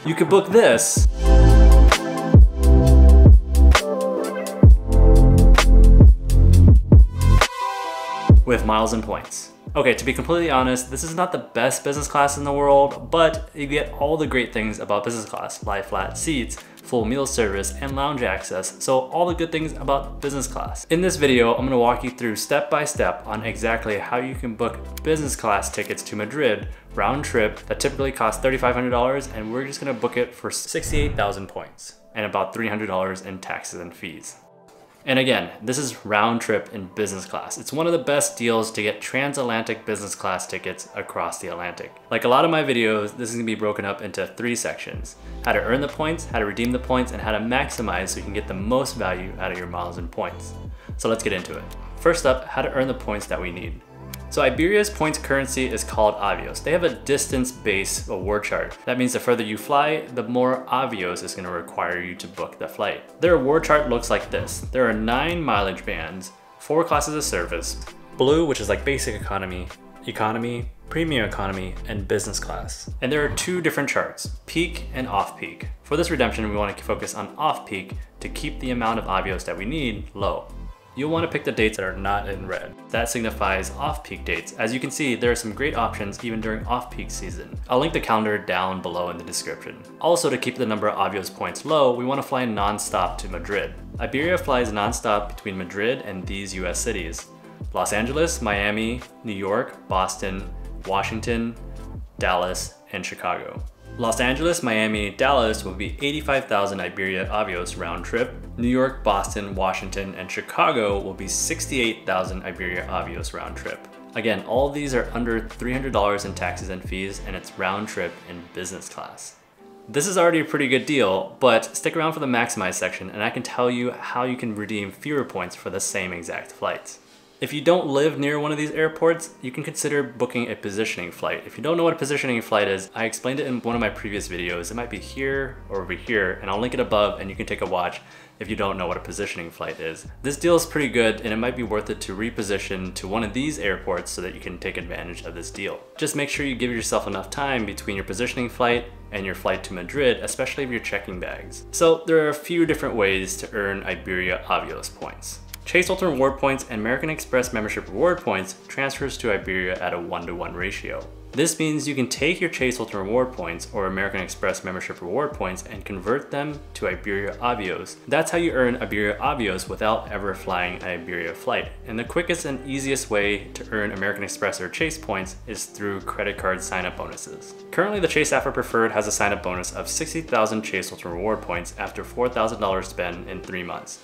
You could book this with miles and points. Okay, to be completely honest, this is not the best business class in the world, but you get all the great things about business class: lie flat seats, full meal service, and lounge access. So all the good things about business class. In this video, I'm gonna walk you through step by step on exactly how you can book business class tickets to Madrid, round trip, that typically costs $3,500, and we're just gonna book it for 68,000 points and about $300 in taxes and fees. And again, this is round trip in business class. It's one of the best deals to get transatlantic business class tickets across the Atlantic. Like a lot of my videos, this is gonna be broken up into 3 sections: how to earn the points, how to redeem the points, and how to maximize so you can get the most value out of your miles and points. So let's get into it. First up, how to earn the points that we need. So Iberia's points currency is called Avios. They have a distance-based award chart. That means the further you fly, the more Avios is gonna require you to book the flight. Their award chart looks like this. There are 9 mileage bands, 4 classes of service: Blue, which is like basic economy, economy, premium economy, and business class. And there are 2 different charts: peak and off-peak. For this redemption, we want to focus on off-peak to keep the amount of Avios that we need low. You'll want to pick the dates that are not in red. That signifies off-peak dates. As you can see, there are some great options even during off-peak season. I'll link the calendar down below in the description. Also, to keep the number of Avios points low, we want to fly non-stop to Madrid. Iberia flies non-stop between Madrid and these US cities: Los Angeles, Miami, New York, Boston, Washington, Dallas, and Chicago. Los Angeles, Miami, Dallas will be 85,000 Iberia Avios round trip. New York, Boston, Washington, and Chicago will be 68,000 Iberia Avios round trip. Again, all of these are under $300 in taxes and fees, and it's round trip in business class. This is already a pretty good deal, but stick around for the maximize section and I can tell you how you can redeem fewer points for the same exact flights. If you don't live near one of these airports, you can consider booking a positioning flight. If you don't know what a positioning flight is, I explained it in one of my previous videos. It might be here or over here, and I'll link it above and you can take a watch if you don't know what a positioning flight is. This deal is pretty good and it might be worth it to reposition to one of these airports so that you can take advantage of this deal. Just make sure you give yourself enough time between your positioning flight and your flight to Madrid, especially if you're checking bags. So there are a few different ways to earn Iberia Avios points. Chase Ultimate Reward Points and American Express Membership Reward Points transfers to Iberia at a 1-to-1 ratio. This means you can take your Chase Ultimate Reward Points or American Express Membership Reward Points and convert them to Iberia Avios. That's how you earn Iberia Avios without ever flying an Iberia flight. And the quickest and easiest way to earn American Express or Chase points is through credit card sign-up bonuses. Currently, the Chase After Preferred has a sign-up bonus of 60,000 Chase Ultimate Reward Points after $4,000 spent in 3 months.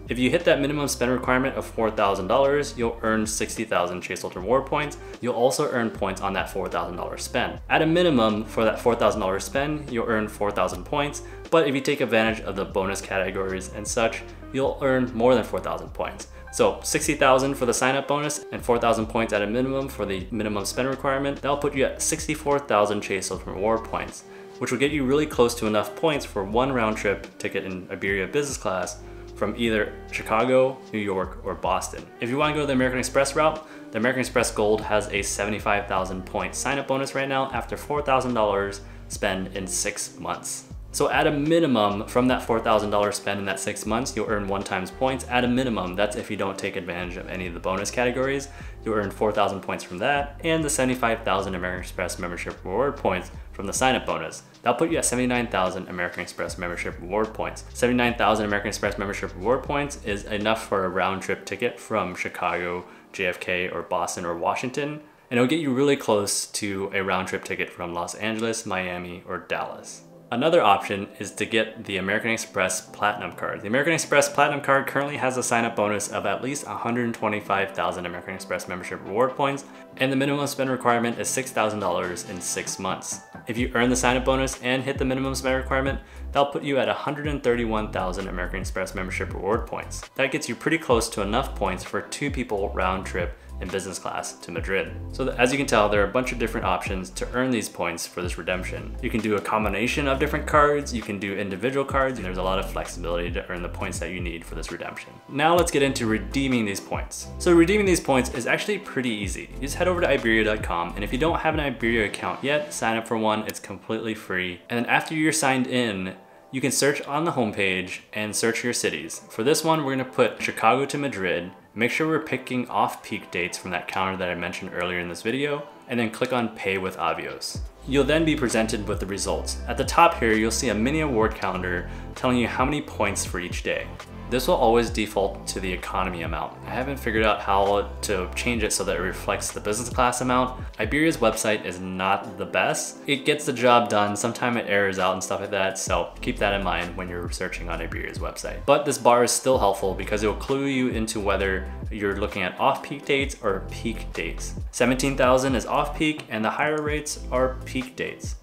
If you hit that minimum spend requirement of $4,000, you'll earn 60,000 Chase Ultimate Reward Points. You'll also earn points on that $4,000 spend. At a minimum, for that $4,000 spend, you'll earn 4,000 points, but if you take advantage of the bonus categories and such, you'll earn more than 4,000 points. So 60,000 for the sign-up bonus and 4,000 points at a minimum for the minimum spend requirement. That'll put you at 64,000 Chase Ultimate Reward Points, which will get you really close to enough points for one round trip ticket in Iberia business class from either Chicago, New York, or Boston. If you want to go the American Express route, the American Express Gold has a 75,000 point sign-up bonus right now after $4,000 spend in 6 months. So at a minimum, from that $4,000 spend in that 6 months, you'll earn 1 times points. At a minimum, that's if you don't take advantage of any of the bonus categories, you'll earn 4,000 points from that and the 75,000 American Express Membership Reward Points from the sign-up bonus. That'll put you at 79,000 American Express Membership Reward Points. 79,000 American Express Membership Reward Points is enough for a round trip ticket from Chicago, JFK, or Boston, or Washington, and it'll get you really close to a round trip ticket from Los Angeles, Miami, or Dallas. Another option is to get the American Express Platinum Card. The American Express Platinum Card currently has a sign-up bonus of at least 125,000 American Express Membership Reward Points, and the minimum spend requirement is $6,000 in 6 months. If you earn the sign-up bonus and hit the minimum spend requirement, that'll put you at 131,000 American Express Membership Reward Points. That gets you pretty close to enough points for 2 people round trip in business class to Madrid. So as you can tell, there are a bunch of different options to earn these points for this redemption. You can do a combination of different cards, you can do individual cards, and there's a lot of flexibility to earn the points that you need for this redemption. Now let's get into redeeming these points. So redeeming these points is actually pretty easy. You just head over to Iberia.com, and if you don't have an Iberia account yet, sign up for one. It's completely free. And then after you're signed in, you can search on the homepage and search your cities. For this one, we're gonna put Chicago to Madrid. Make sure we're picking off-peak dates from that counter that I mentioned earlier in this video, and then click on Pay with Avios. You'll then be presented with the results. At the top here, you'll see a mini award calendar telling you how many points for each day. This will always default to the economy amount. I haven't figured out how to change it so that it reflects the business class amount. Iberia's website is not the best. It gets the job done, sometimes it errors out and stuff like that, so keep that in mind when you're searching on Iberia's website. But this bar is still helpful because it will clue you into whether you're looking at off-peak dates or peak dates. 17,000 is off-peak and the higher rates are peak dates.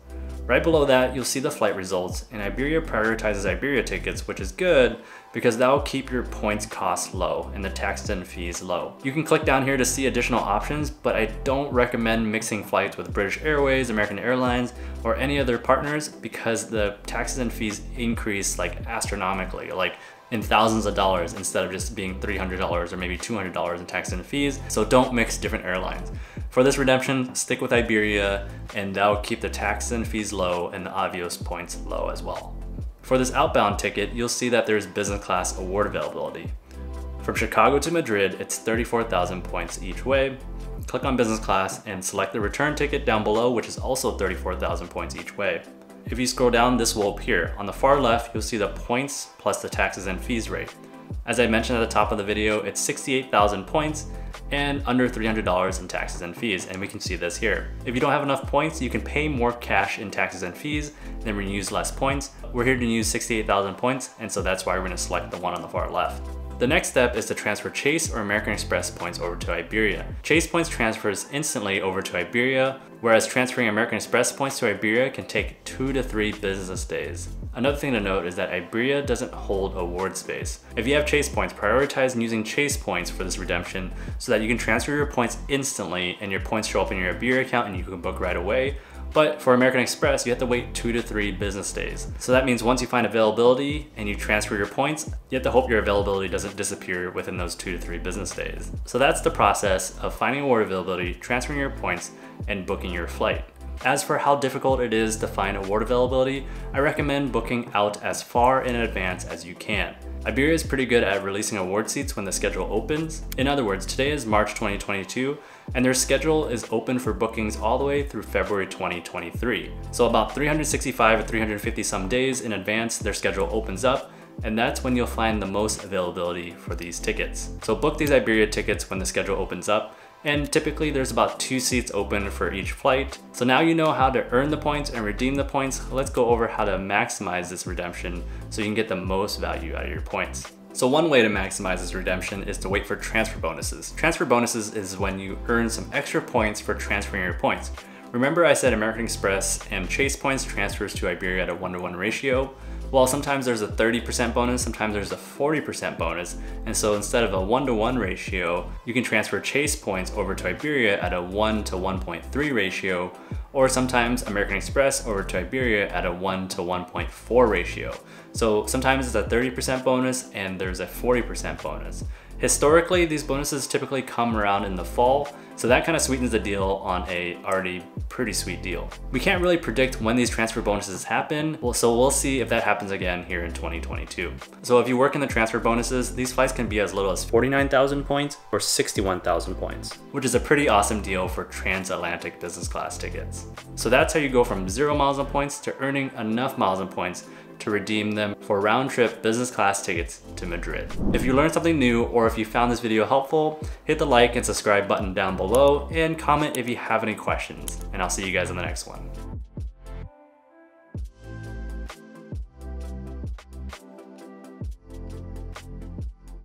Right below that, you'll see the flight results, and Iberia prioritizes Iberia tickets, which is good because that will keep your points costs low and the taxes and fees low. You can click down here to see additional options, but I don't recommend mixing flights with British Airways, American Airlines, or any other partners because the taxes and fees increase like astronomically, like in thousands of dollars instead of just being $300 or maybe $200 in taxes and fees. So don't mix different airlines. For this redemption, stick with Iberia, and that will keep the taxes and fees low and the Avios points low as well. For this outbound ticket, you'll see that there's business class award availability. From Chicago to Madrid, it's 34,000 points each way. Click on business class and select the return ticket down below, which is also 34,000 points each way. If you scroll down, this will appear. On the far left, you'll see the points plus the taxes and fees rate. As I mentioned at the top of the video, it's 68,000 points and under $300 in taxes and fees, and we can see this here. If you don't have enough points, you can pay more cash in taxes and fees, then reuse less points. We're here to use 68,000 points, and so that's why we're gonna select the one on the far left. The next step is to transfer Chase or American Express points over to Iberia. Chase points transfers instantly over to Iberia, whereas transferring American Express points to Iberia can take 2 to 3 business days. Another thing to note is that Iberia doesn't hold award space. If you have Chase points, prioritize using Chase points for this redemption so that you can transfer your points instantly and your points show up in your Iberia account and you can book right away. But for American Express, you have to wait 2 to 3 business days. So that means once you find availability and you transfer your points, you have to hope your availability doesn't disappear within those 2 to 3 business days. So that's the process of finding award availability, transferring your points, and booking your flight. As for how difficult it is to find award availability, I recommend booking out as far in advance as you can. Iberia is pretty good at releasing award seats when the schedule opens. In other words, today is March 2022, and their schedule is open for bookings all the way through February 2023. So about 365 or 350 some days in advance, their schedule opens up, and that's when you'll find the most availability for these tickets. So book these Iberia tickets when the schedule opens up, and typically there's about 2 seats open for each flight. So now you know how to earn the points and redeem the points. Let's go over how to maximize this redemption so you can get the most value out of your points. So one way to maximize this redemption is to wait for transfer bonuses. Transfer bonuses is when you earn some extra points for transferring your points. Remember I said American Express and Chase points transfers to Iberia at a 1-to-1 ratio? Well, sometimes there's a 30% bonus, sometimes there's a 40% bonus. And so instead of a 1-to-1 ratio, you can transfer Chase points over to Iberia at a 1 to 1.3 ratio, or sometimes American Express over to Iberia at a 1 to 1.4 ratio. So sometimes it's a 30% bonus and there's a 40% bonus. Historically, these bonuses typically come around in the fall, so that kind of sweetens the deal on a already pretty sweet deal. We can't really predict when these transfer bonuses happen, so we'll see if that happens again here in 2022. So if you work in the transfer bonuses, these flights can be as little as 49,000 points or 61,000 points, which is a pretty awesome deal for transatlantic business class tickets. So that's how you go from 0 miles and points to earning enough miles and points to redeem them for round-trip business class tickets to Madrid. If you learned something new or if you found this video helpful, hit the like and subscribe button down below and comment if you have any questions, and I'll see you guys in the next one.